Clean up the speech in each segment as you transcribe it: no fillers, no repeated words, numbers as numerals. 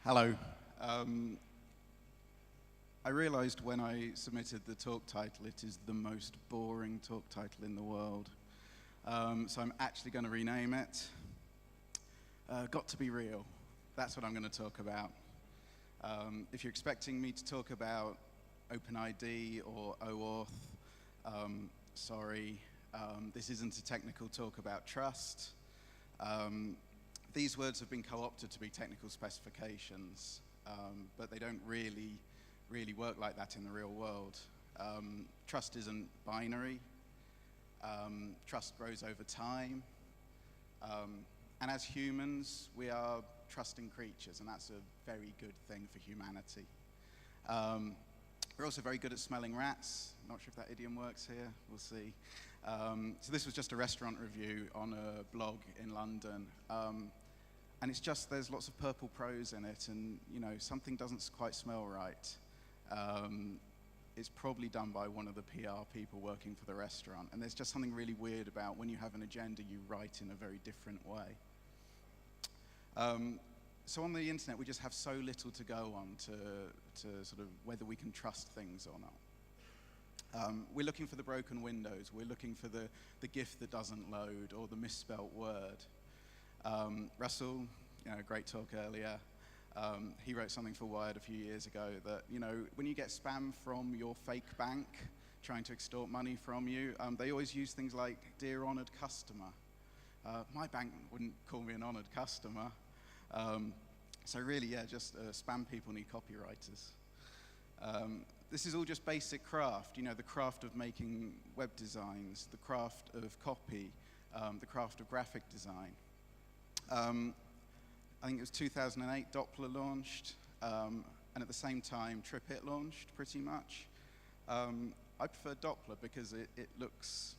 Hello. I realized when I submitted the talk title, it is the most boring talk title in the world. So I'm actually going to rename it. Got to be real. That's what I'm going to talk about. If you're expecting me to talk about OpenID or OAuth, sorry. This isn't a technical talk about trust. These words have been co-opted to be technical specifications, but they don't really work like that in the real world. Trust isn't binary. Trust grows over time. And as humans, we are trusting creatures, and that's a very good thing for humanity. We're also very good at smelling rats. Not sure if that idiom works here. We'll see. So this was just a restaurant review on a blog in London. And it's just, there's lots of purple prose in it, and something doesn't quite smell right. It's probably done by one of the PR people working for the restaurant. And there's just something really weird about when you have an agenda, you write in a very different way. So on the internet, we just have so little to go on to sort of whether we can trust things or not. We're looking for the broken windows. We're looking for the GIF that doesn't load or the misspelt word. Russell, great talk earlier. He wrote something for Wired a few years ago that, when you get spam from your fake bank trying to extort money from you, they always use things like, "Dear honored customer." My bank wouldn't call me an honored customer. So really, just spam people need copywriters. This is all just basic craft, the craft of making web designs, the craft of copy, the craft of graphic design. I think it was 2008, Doppler launched, and at the same time, TripIt launched, pretty much. I prefer Doppler because it looks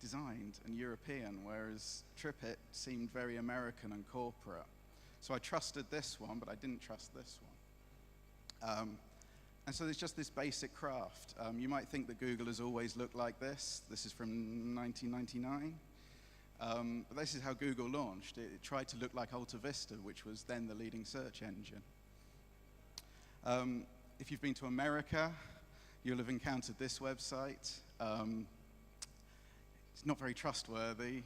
designed and European, whereas TripIt seemed very American and corporate. So I trusted this one, but I didn't trust this one. And so there's just this basic craft. You might think that Google has always looked like this. This is from 1999. But this is how Google launched. It tried to look like Alta Vista, which was then the leading search engine. If you've been to America, you'll have encountered this website. It's not very trustworthy.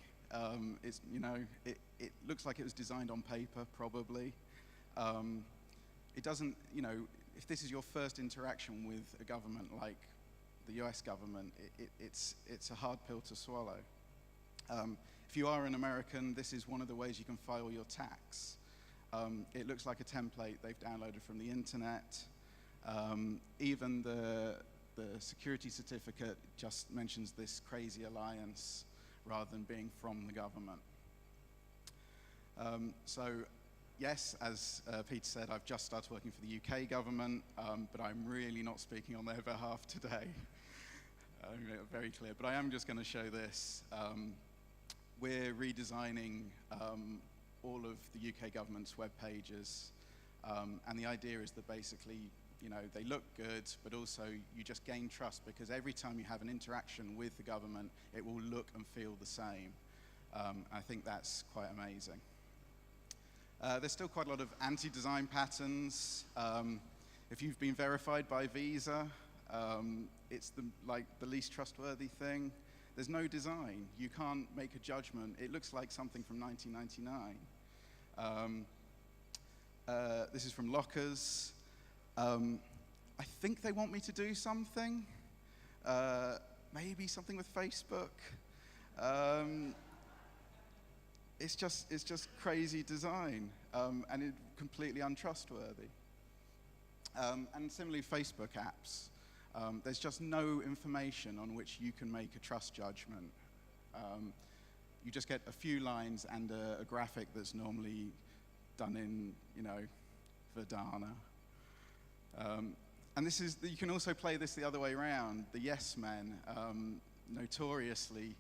It looks like it was designed on paper, probably. It doesn't, if this is your first interaction with a government like the US government, it's a hard pill to swallow. If you are an American, this is one of the ways you can file your tax. It looks like a template they've downloaded from the internet. Even the security certificate just mentions this crazy alliance rather than being from the government. So yes, as Peter said, I've just started working for the UK government, but I'm really not speaking on their behalf today. Very clear, but I am just going to show this. We're redesigning all of the UK government's web pages, and the idea is that basically, they look good, but also you just gain trust because every time you have an interaction with the government, it will look and feel the same. I think that's quite amazing. There's still quite a lot of anti-design patterns. If you've been verified by Visa, it's the least trustworthy thing. There's no design. You can't make a judgment. It looks like something from 1999. This is from Lockers. I think they want me to do something. Maybe something with Facebook. It's just crazy design, and it's completely untrustworthy. And similarly, Facebook apps. There's just no information on which you can make a trust judgment. You just get a few lines and a graphic that's normally done in, Verdana. And you can also play this the other way around. The yes men notoriously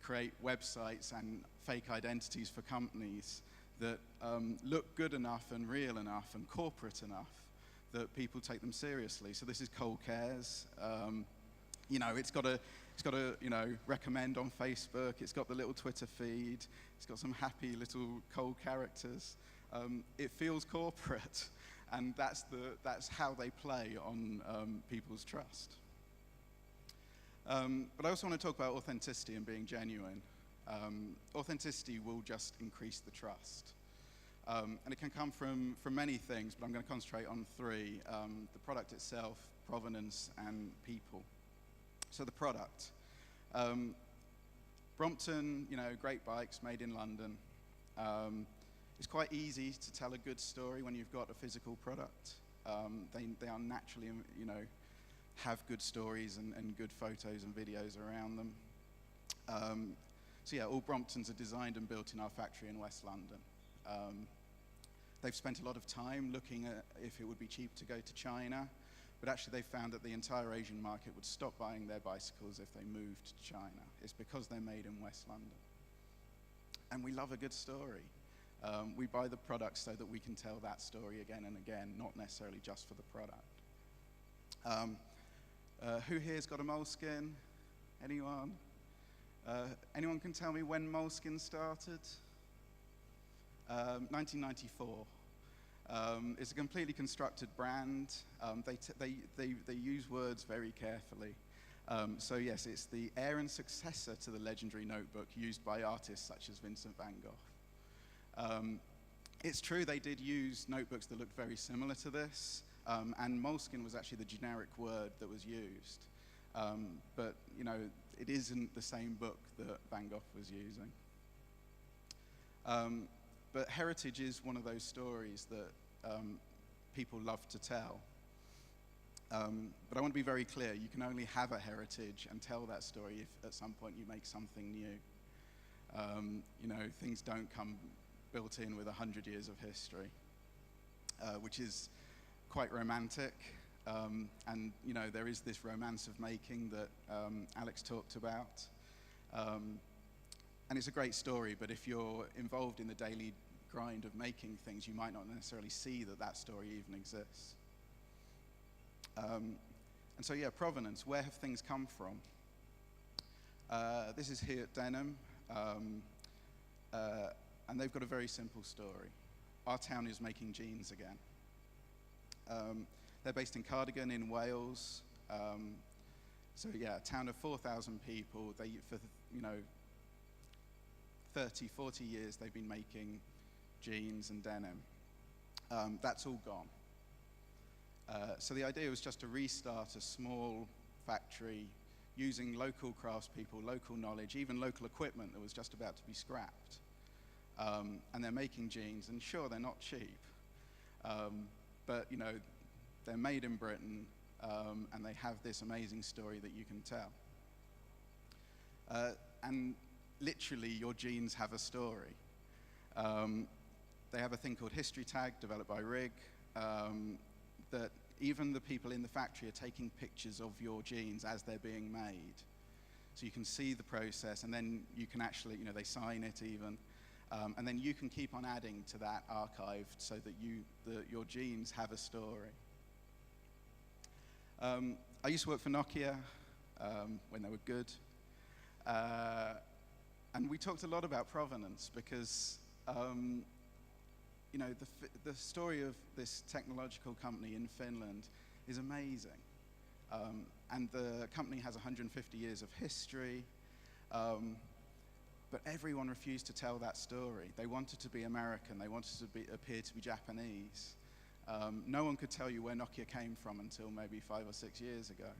create websites and fake identities for companies that look good enough and real enough and corporate enough that people take them seriously. So this is Coal Cares. It's got to recommend on Facebook. It's got the little Twitter feed. It's got some happy little coal characters. It feels corporate. And that's how they play on people's trust. But I also want to talk about authenticity and being genuine. Authenticity will just increase the trust. And it can come from many things, but I'm going to concentrate on three: the product itself, provenance, and people. So the product. Brompton, great bikes made in London. It's quite easy to tell a good story when you've got a physical product. They are naturally, have good stories and good photos and videos around them. So yeah, all Bromptons are designed and built in our factory in West London. They've spent a lot of time looking at if it would be cheap to go to China, but actually they found that the entire Asian market would stop buying their bicycles if they moved to China. It's because they're made in West London. And we love a good story. We buy the product so that we can tell that story again and again, not necessarily just for the product. Who here's got a Moleskine? Anyone? Anyone can tell me when Moleskine started? 1994. It's a completely constructed brand. They use words very carefully. So yes, it's the heir and successor to the legendary notebook used by artists such as Vincent van Gogh. It's true they did use notebooks that looked very similar to this, and Moleskine was actually the generic word that was used. But it isn't the same book that Van Gogh was using. But heritage is one of those stories that people love to tell. But I want to be very clear, you can only have a heritage and tell that story if at some point you make something new. Things don't come built in with 100 years of history, which is quite romantic. And there is this romance of making that Alex talked about. And it's a great story, but if you're involved in the daily grind of making things, you might not necessarily see that story even exists. And so, yeah, provenance, where have things come from? This is Heathcote denim, and they've got a very simple story. Our town is making jeans again. They're based in Cardigan in Wales. So yeah, a town of 4,000 people. For 30, 40 years, they've been making jeans and denim. That's all gone. So the idea was just to restart a small factory using local craftspeople, local knowledge, even local equipment that was just about to be scrapped. And they're making jeans, and sure, they're not cheap, but they're made in Britain, and they have this amazing story that you can tell. And literally, your jeans have a story. They have a thing called History Tag, developed by Rig, that even the people in the factory are taking pictures of your jeans as they're being made. So you can see the process, and then you can actually, they sign it even, and then you can keep on adding to that archive so that your jeans have a story. I used to work for Nokia when they were good. And we talked a lot about provenance because, the story of this technological company in Finland is amazing. And the company has 150 years of history, but everyone refused to tell that story. They wanted to be American. They wanted to appear to be Japanese. No one could tell you where Nokia came from until maybe 5 or 6 years ago.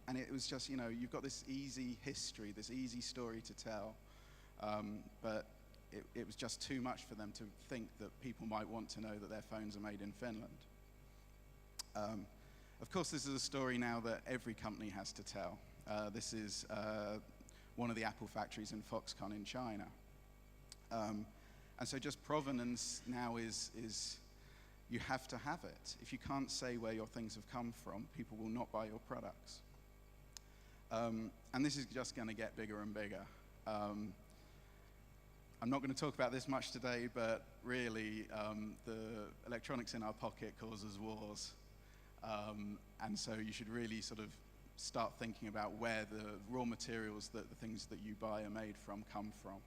And it was just, you've got this easy history, this easy story to tell, but it was just too much for them to think that people might want to know that their phones are made in Finland. Of course, this is a story now that every company has to tell. This is one of the Apple factories in Foxconn in China. And so just provenance now is you have to have it. If you can't say where your things have come from, people will not buy your products. And this is just going to get bigger and bigger. I'm not going to talk about this much today, but really, the electronics in our pocket causes wars. And so you should really sort of start thinking about where the raw materials that the things that you buy are made from come from.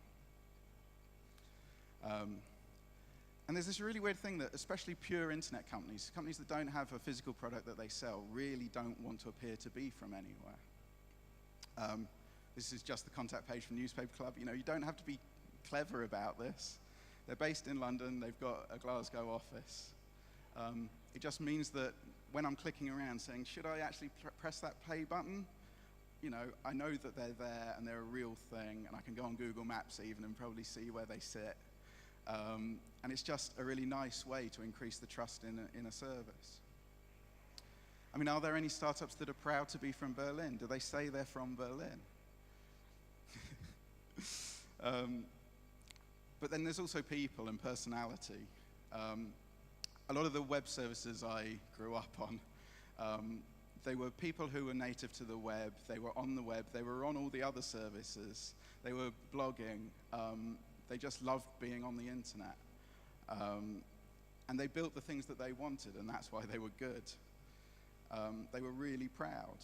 And there's this really weird thing that especially pure internet companies that don't have a physical product that they sell, really don't want to appear to be from anywhere. This is just the contact page from Newspaper Club. You don't have to be clever about this. They're based in London. They've got a Glasgow office. It just means that when I'm clicking around saying, should I actually press that play button? I know that they're there and they're a real thing, and I can go on Google Maps even and probably see where they sit. And it's just a really nice way to increase the trust in a service. I mean, are there any startups that are proud to be from Berlin? Do they say they're from Berlin? But then there's also people and personality. A lot of the web services I grew up on, they were people who were native to the web. They were on the web. They were on all the other services. They were blogging. They just loved being on the internet. And they built the things that they wanted, and that's why they were good. They were really proud.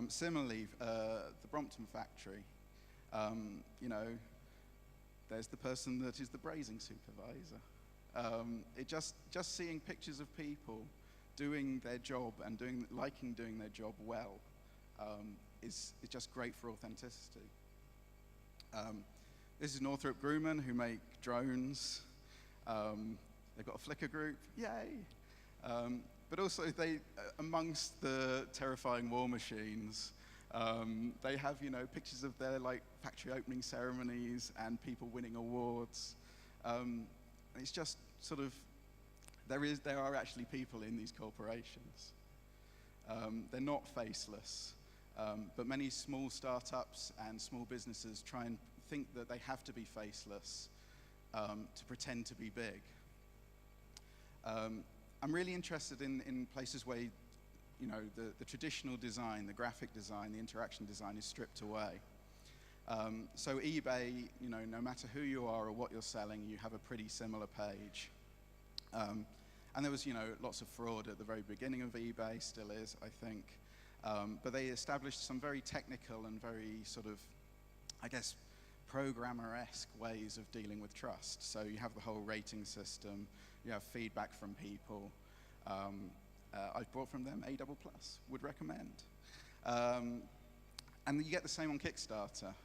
Similarly, the Brompton factory, there's the person that is the brazing supervisor. Just seeing pictures of people doing their job and liking doing their job well is just great for authenticity. This is Northrop Grumman, who make drones. They've got a Flickr group, yay! But also, amongst the terrifying war machines, they have, pictures of their factory opening ceremonies and people winning awards. It's just sort of there are actually people in these corporations. They're not faceless, but many small startups and small businesses try and think that they have to be faceless to pretend to be big. I'm really interested in places where the traditional design, the graphic design, the interaction design is stripped away. So eBay, no matter who you are or what you're selling, you have a pretty similar page. And there was, lots of fraud at the very beginning of eBay, still is, I think. But they established some very technical and very sort of, I guess, programmer-esque ways of dealing with trust. So you have the whole rating system, you have feedback from people. I've bought from them, A++, would recommend. And you get the same on Kickstarter.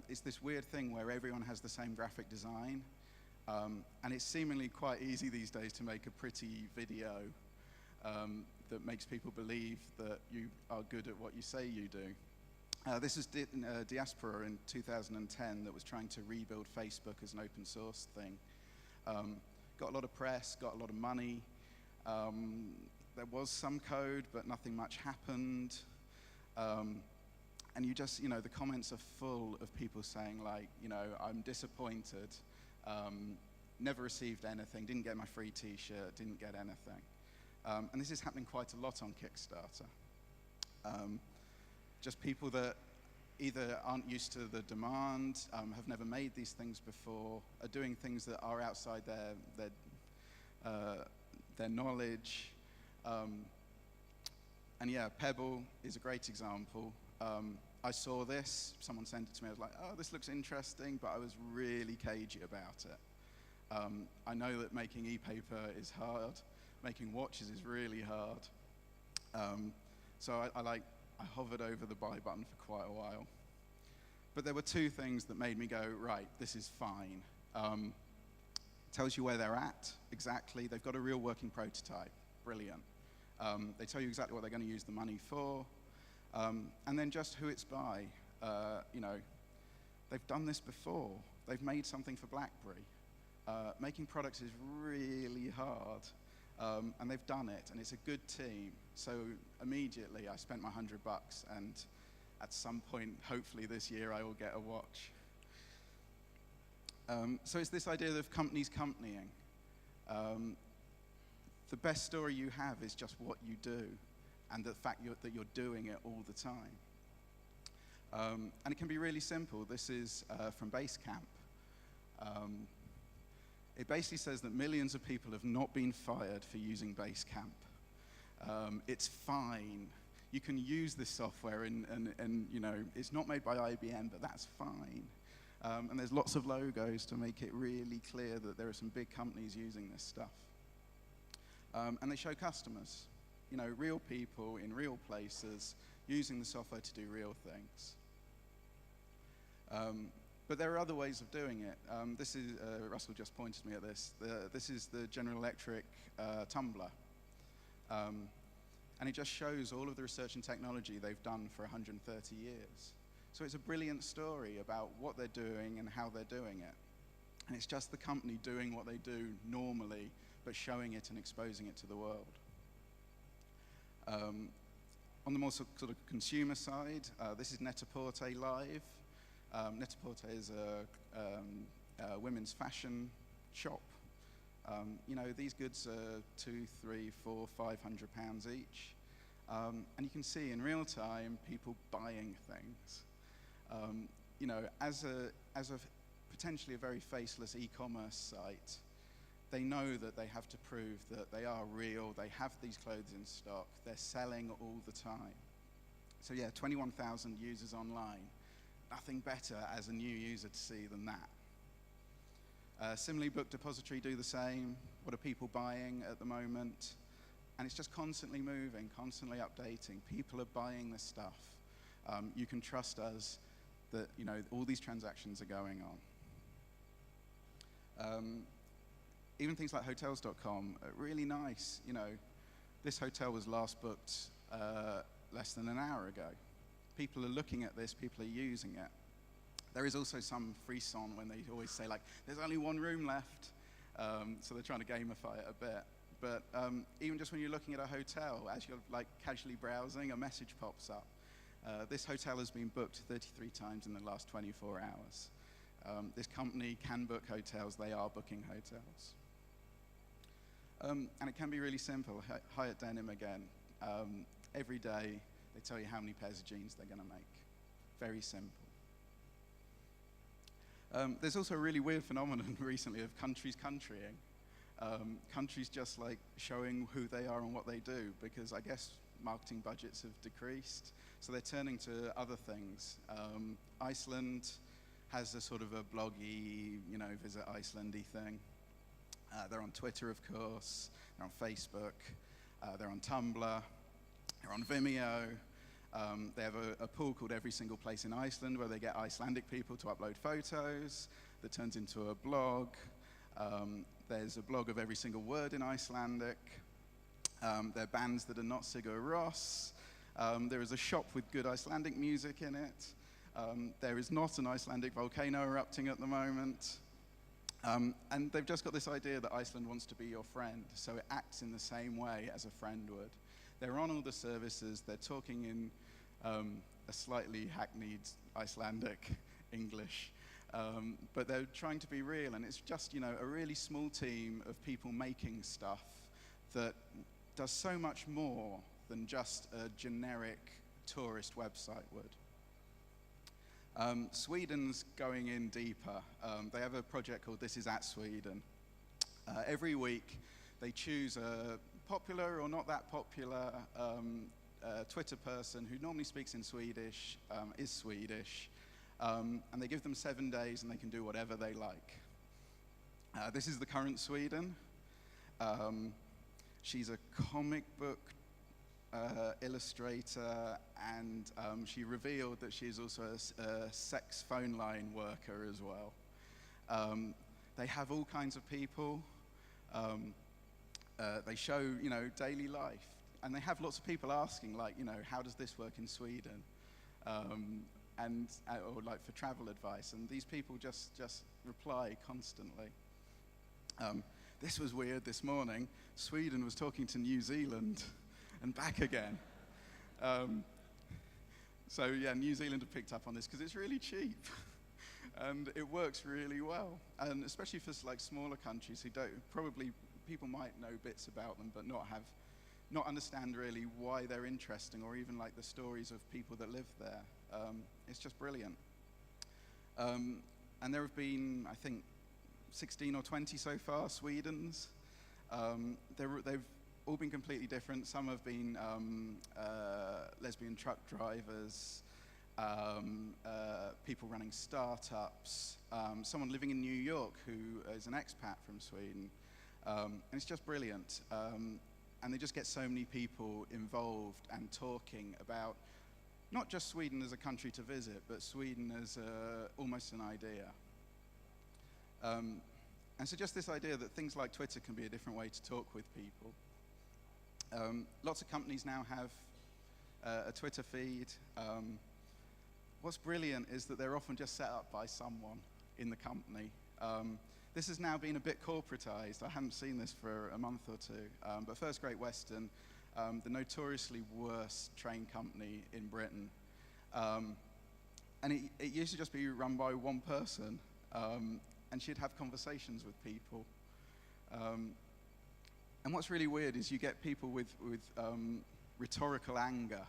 It's this weird thing where everyone has the same graphic design. And it's seemingly quite easy these days to make a pretty video that makes people believe that you are good at what you say you do. This is Diaspora in 2010 that was trying to rebuild Facebook as an open source thing. Got a lot of press, got a lot of money. There was some code, but nothing much happened. And you just, the comments are full of people saying I'm disappointed, never received anything, didn't get my free t-shirt, didn't get anything. And this is happening quite a lot on Kickstarter. Just people that either aren't used to the demand, have never made these things before, are doing things that are outside their knowledge. And yeah, Pebble is a great example. I saw this, someone sent it to me, I was like, oh, this looks interesting, but I was really cagey about it. I know that making e-paper is hard, making watches is really hard. So I hovered over the buy button for quite a while. But there were two things that made me go, right, this is fine. Tells you where they're at, exactly. They've got a real working prototype, brilliant. They tell you exactly what they're going to use the money for. And then just who it's by. They've done this before. They've made something for BlackBerry. Making products is really hard. And they've done it, and it's a good team. So immediately I spent my $100, and at some point, hopefully this year, I will get a watch. So it's this idea of companies companying. The best story you have is just what you do, and the fact that you're doing it all the time. And it can be really simple. This is from Basecamp. It basically says that millions of people have not been fired for using Basecamp. It's fine. You can use this software, and it's not made by IBM, but that's fine. And there's lots of logos to make it really clear that there are some big companies using this stuff. And they show customers, real people in real places using the software to do real things. But there are other ways of doing it. This is, Russell just pointed me at this. This is the General Electric tumbler. And it just shows all of the research and technology they've done for 130 years. So it's a brilliant story about what they're doing and how they're doing it. And it's just the company doing what they do normally, but showing it and exposing it to the world. On the more sort of consumer side, this is Net-a-Porter Live. Net-a-Porter is a women's fashion shop. These goods are £200, £300, £400, £500 each. And you can see in real time people buying things. As a potentially a very faceless e-commerce site, they know that they have to prove that they are real, they have these clothes in stock, they're selling all the time. So yeah, 21,000 users online. Nothing better as a new user to see than that. Similarly, Book Depository do the same. What are people buying at the moment? And it's just constantly moving, constantly updating. People are buying this stuff. You can trust us that all these transactions are going on. Even things like hotels.com are really nice. This hotel was last booked less than an hour ago. People are looking at this, people are using it. There is also some frisson when they always say, there's only one room left. So they're trying to gamify it a bit. But even just when you're looking at a hotel, as you're casually browsing, a message pops up. This hotel has been booked 33 times in the last 24 hours. This company can book hotels, they are booking hotels. And it can be really simple. Hyatt Denim again. Every day they tell you how many pairs of jeans they're going to make. Very simple. There's also a really weird phenomenon recently of countries countrying. Countries just showing who they are and what they do, because I guess marketing budgets have decreased, so they're turning to other things. Iceland has a sort of a bloggy, visit Iceland-y thing. They're on Twitter, of course. They're on Facebook. They're on Tumblr. They're on Vimeo. They have a pool called Every Single Place in Iceland, where they get Icelandic people to upload photos that turns into a blog. There's a blog of every single word in Icelandic. There are bands that are not Sigur Rós. There is a shop with good Icelandic music in it. There is not an Icelandic volcano erupting at the moment. And they've just got this idea that Iceland wants to be your friend, so it acts in the same way as a friend would. They're on all the services, they're talking in a slightly hackneyed Icelandic English, but they're trying to be real, and it's just, a really small team of people making stuff that does so much more than just a generic tourist website would. Sweden's going in deeper. They have a project called This Is at Sweden. Every week they choose a popular or not that popular Twitter person who normally speaks in Swedish, is Swedish, and they give them 7 days and they can do whatever they like. This is the current Sweden. She's a comic book illustrator, and she revealed that she's also a sex phone line worker as well. They have all kinds of people. They show, daily life, and they have lots of people asking, how does this work in Sweden, or for travel advice, and these people just reply constantly. This was weird this morning. Sweden was talking to New Zealand and back again. So yeah, New Zealand have picked up on this because it's really cheap. And it works really well. And especially for smaller countries who people might know bits about them, but not understand really why they're interesting, or even the stories of people that live there. It's just brilliant. And there have been, I think, 16 or 20 so far, Swedens. They've all been completely different. Some have been lesbian truck drivers. people running startups, someone living in New York who is an expat from Sweden. And it's just brilliant. And they just get so many people involved and talking about not just Sweden as a country to visit, but Sweden as almost an idea. And so just this idea that things like Twitter can be a different way to talk with people. Lots of companies now have a Twitter feed. What's brilliant is that they're often just set up by someone in the company. This has now been a bit corporatized. I haven't seen this for a month or two. But First Great Western, the notoriously worst train company in Britain, and it used to just be run by one person, and she'd have conversations with people. And what's really weird is you get people with rhetorical anger.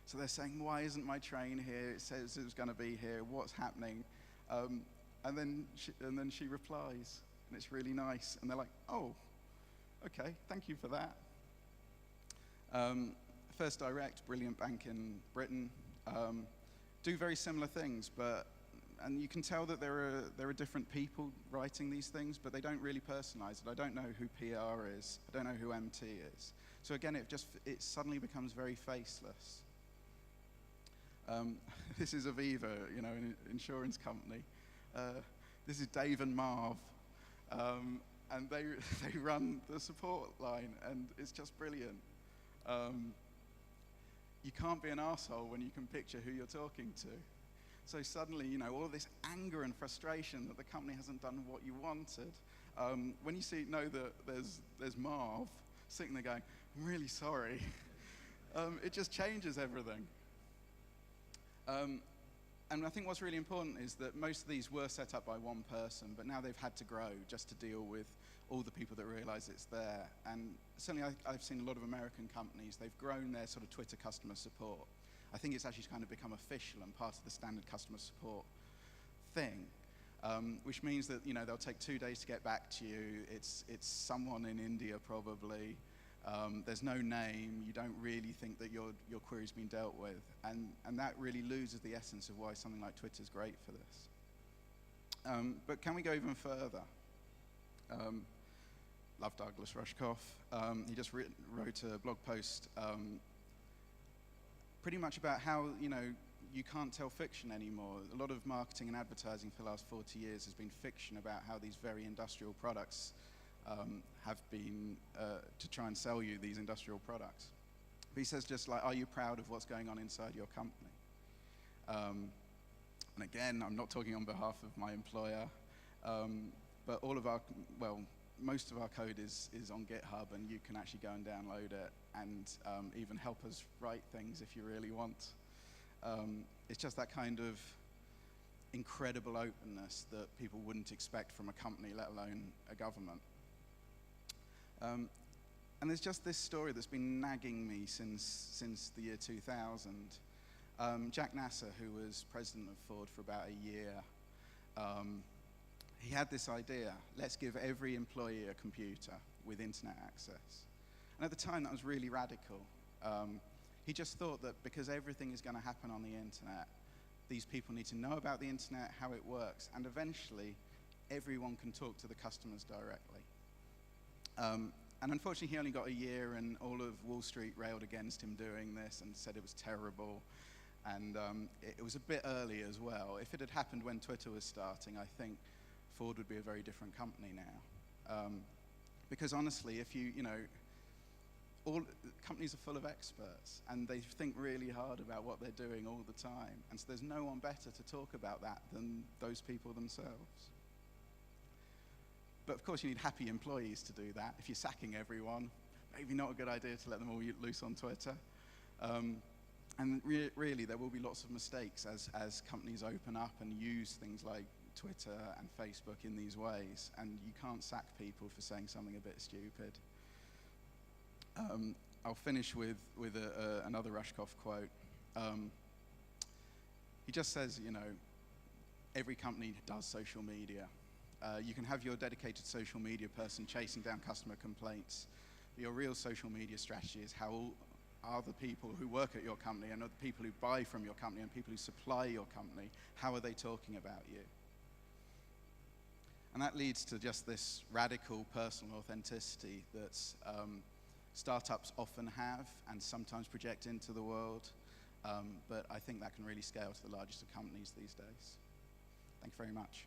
So they're saying, why isn't my train here? It says it was going to be here. What's happening? And then she replies, and it's really nice. And they're like, oh, okay, thank you for that. First Direct, brilliant bank in Britain, do very similar things, and you can tell that there are different people writing these things, but they don't really personalize it. I don't know who PR is. I don't know who MT is. So again, it suddenly becomes very faceless. This is Aviva, an insurance company. This is Dave and Marv, and they run the support line, and it's just brilliant. You can't be an arsehole when you can picture who you're talking to. So suddenly, all of this anger and frustration that the company hasn't done what you wanted. When you know that there's Marv sitting there going, I'm really sorry, it just changes everything. And I think what's really important is that most of these were set up by one person, but now they've had to grow just to deal with all the people that realize it's there. And certainly I've seen a lot of American companies, they've grown their sort of Twitter customer support. I think it's actually kind of become official and part of the standard customer support thing, which means that they'll take 2 days to get back to you. It's someone in India probably. There's no name. You don't really think that your query's been dealt with, and that really loses the essence of why something like Twitter's great for this. But can we go even further? Love Douglas Rushkoff. He just wrote a blog post pretty much about how you can't tell fiction anymore. A lot of marketing and advertising for the last 40 years has been fiction about how these very industrial products have been to try and sell you these industrial products. But he says just like, are you proud of what's going on inside your company? And again, I'm not talking on behalf of my employer, but most of our code is on GitHub, and you can actually go and download it and even help us write things if you really want. It's just that kind of incredible openness that people wouldn't expect from a company, let alone a government. And there's just this story that's been nagging me since the year 2000. Jack Nasser, who was president of Ford for about a year, he had this idea, let's give every employee a computer with internet access. And at the time, that was really radical. He just thought that because everything is going to happen on the internet, these people need to know about the internet, how it works, and eventually, everyone can talk to the customers directly. And unfortunately, he only got a year, and all of Wall Street railed against him doing this and said it was terrible. And it was a bit early as well. If it had happened when Twitter was starting, I think Ford would be a very different company now. Because honestly, all companies are full of experts, and they think really hard about what they're doing all the time. And so there's no one better to talk about that than those people themselves. But of course, you need happy employees to do that. If you're sacking everyone, maybe not a good idea to let them all loose on Twitter. And really, there will be lots of mistakes as companies open up and use things like Twitter and Facebook in these ways, and you can't sack people for saying something a bit stupid. I'll finish with another Rushkoff quote. He just says, every company does social media. You can have your dedicated social media person chasing down customer complaints, but your real social media strategy is how are the people who work at your company and are the people who buy from your company and people who supply your company. How are they talking about you? And that leads to just this radical personal authenticity that startups often have and sometimes project into the world. But I think that can really scale to the largest of companies these days. Thank you very much.